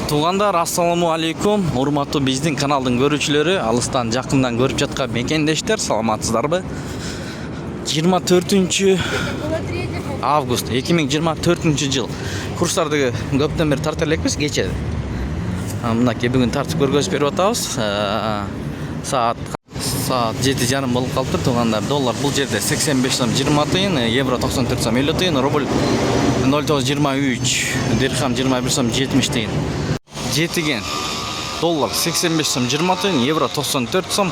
Туугандар, ассаламу алейкум. Урматтуу биздин каналдын көрүүчүлөрү, алыстан жакындан көрүп жаткан мекендештер, саламатсыздарбы? 24 август 2024 жыл. Курстарды көптөн бери тартып элекпиз кече. Мынакей бүгүн тартып көргөзүп берип атабыз. Саат 7:30 болуп калыптыр, туугандар. Доллар бул жерде 85 сом 20 тыйын, евро 94 сом 50 тыйын, рубль 0,923, дирхам 21 сом 70 тыйын. Жетиген доллар 85 сом 20 тыйын, евро 94 сом,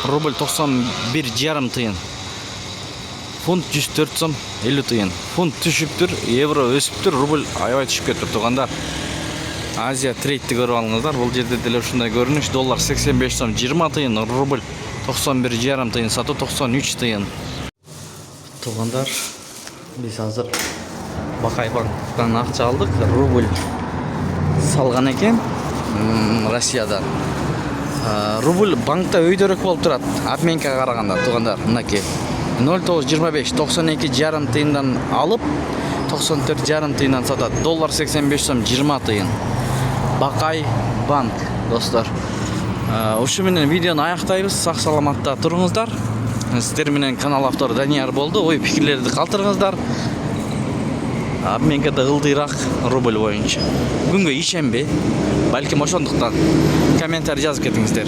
рубль 91,5 тыйын. Фунт 104 сом 50 тыйын. Фунт түшүптүр, евро өсүптүр, рубль аябай түшүп кетиптир, туугандар. Азия трейдти көрүп алыңыздар. Бул жерде деле ушундай көрүнүш. Доллар 85 сом 20 тыйын, рубль 91,5 тыйын, сатуу 93 тыйын. Туугандар, биз азыр Бакай банктан акча алдык. Рубль салган экен Россиядан. Рубль банкта өйдөрөөк болуп турат, обменкага караганда, туугандар. Мынакей 0,925 92,5 тыйындан алып 94,5 тыйындан сатат. Доллар 85 сом 20 тыйын. Бакай банк, достор. Ушу менен видеону аяктайбыз. Сак саламатта туруңуздар. Сиздер менен канал автору Данияр болду. Ой пикирлерди калтырыңыздар. Обменкада ылдыйраак рубль боюнча. Күнгө ишенбей, балким ошондуктан комментарий жазып кетиңиздер.